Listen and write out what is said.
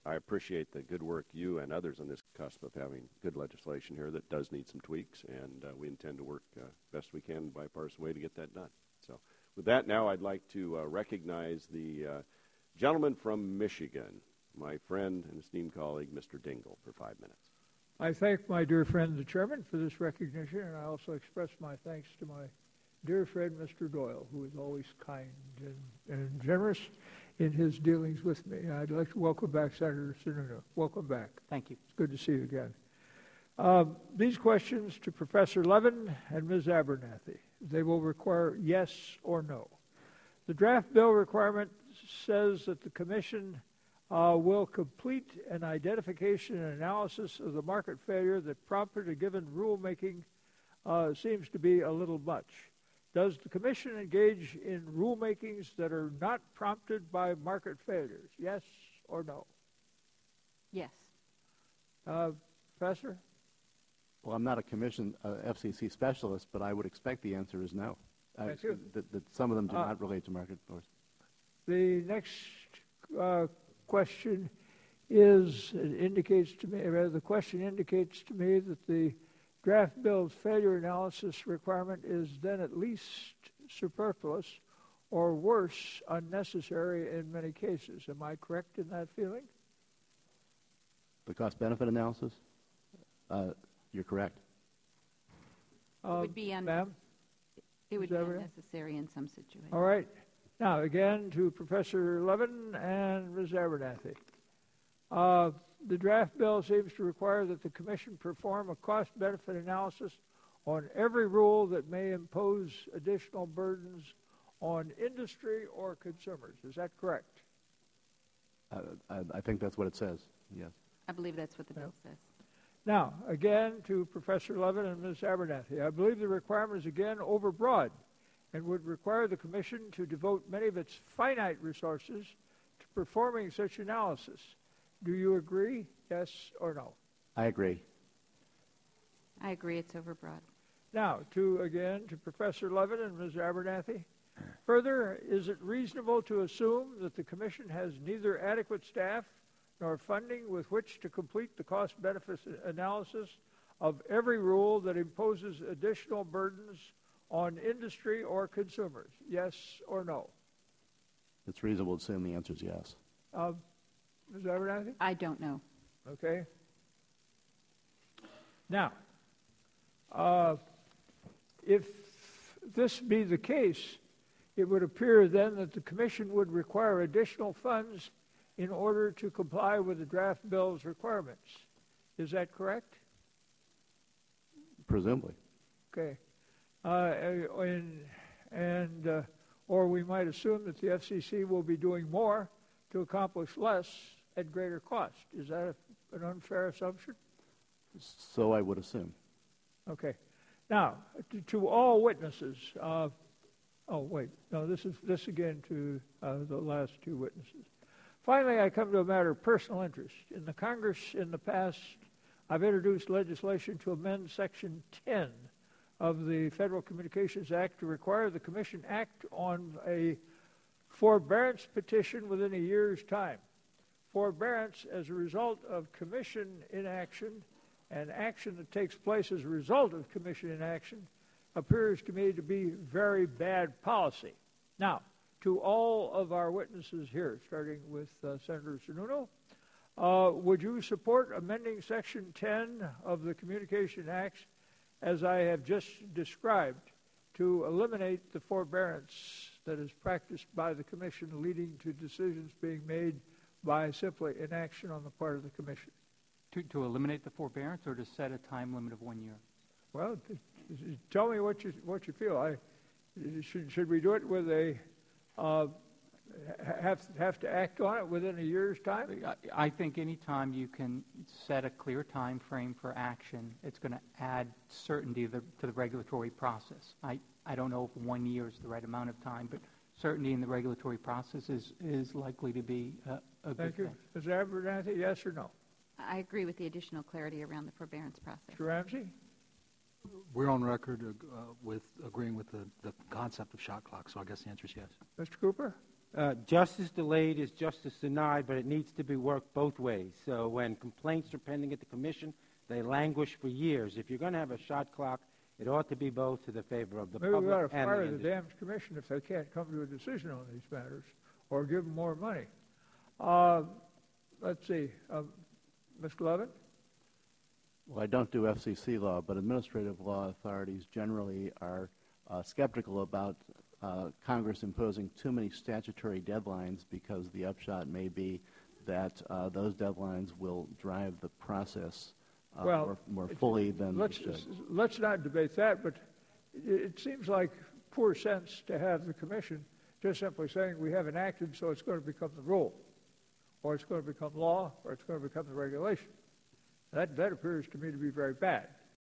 I appreciate the good work you and others on this cusp of having good legislation here that does need some tweaks, and we intend to work best we can in a bipartisan way to get that done. So with that, now I'd like to recognize the gentleman from Michigan, my friend and esteemed colleague, Mr. Dingell, for 5 minutes. I thank my dear friend, the chairman, for this recognition, and I also express my thanks to my dear friend, Mr. Doyle, who is always kind and generous in his dealings with me. I'd like to welcome back Senator Sununu. Welcome back. Thank you. It's good to see you again. These questions to Professor Levin and Ms. Abernathy. They will require yes or no. The draft bill requirement says that the Commission will complete an identification and analysis of the market failure that prompted a given rulemaking seems to be a little much. Does the Commission engage in rulemakings that are not prompted by market failures? Yes or no? Yes. Professor? Well, I'm not a Commission FCC specialist, but I would expect the answer is no. Thank you. That some of them do not relate to market force. The next question indicates to me that the draft bill's failure analysis requirement is then at least superfluous or worse, unnecessary in many cases. Am I correct in that feeling? The cost-benefit analysis? You're correct. It would be unnecessary in some situations. All right. Now, again, to Professor Levin and Ms. Abernathy. The draft bill seems to require that the Commission perform a cost-benefit analysis on every rule that may impose additional burdens on industry or consumers. Is that correct? I think that's what it says, yes. I believe that's what the bill says. Now, again, to Professor Levin and Ms. Abernathy. I believe the requirement is, again, overbroad and would require the Commission to devote many of its finite resources to performing such analysis. Do you agree, yes or no? I agree. I agree it's overbroad. Now, to Professor Levin and Ms. Abernathy. Further, is it reasonable to assume that the Commission has neither adequate staff nor funding with which to complete the cost-benefit analysis of every rule that imposes additional burdens on industry or consumers? Yes or no? It's reasonable to assume the answer is yes. Ms. Abernathy? I don't know. Okay. Now, if this be the case, it would appear then that the Commission would require additional funds in order to comply with the draft bill's requirements. Is that correct? Presumably. Okay. Or we might assume that the FCC will be doing more to accomplish less at greater cost. Is that an unfair assumption? So I would assume. Okay. Now, to all witnesses. This again to the last two witnesses. Finally, I come to a matter of personal interest. In the Congress in the past, I've introduced legislation to amend Section 10 of the Federal Communications Act to require the Commission act on a forbearance petition within a year's time. Forbearance as a result of Commission inaction and action that takes place as a result of Commission inaction appears to me to be very bad policy. Now, to all of our witnesses here, starting with Senator Sununu, would you support amending Section 10 of the Communication Act as I have just described to eliminate the forbearance that is practiced by the Commission, leading to decisions being made by simply inaction on the part of the Commission? To eliminate the forbearance or to set a time limit of 1 year? Well, tell me what you feel. Should we do it with a have to act on it within a year's time? I think any time you can set a clear time frame for action, it's going to add certainty to the regulatory process. I don't know if 1 year is the right amount of time, but certainty in the regulatory process is likely to be a good thing. Thank you. Ms. Abernathy, yes or no? I agree with the additional clarity around the forbearance process. Mr. Ramsey? We're on record with agreeing with the concept of shot clock, so I guess the answer is yes. Mr. Cooper? Justice delayed is justice denied, but it needs to be worked both ways. So when complaints are pending at the commission, they languish for years. If you're going to have a shot clock, it ought to be both to the favor of the Maybe we public ought to and the fire the industry. damn commission if they can't come to a decision on these matters, or give them more money. Let's see, Mr. Levin? Well, I don't do FCC law, but administrative law authorities generally are skeptical about Congress imposing too many statutory deadlines, because the upshot may be that those deadlines will drive the process more fully than it should. Let's not debate that, but it seems like poor sense to have the commission just simply saying we haven't acted, so it's going to become the rule, or it's going to become law, or it's going to become the regulation. That appears to me to be very bad.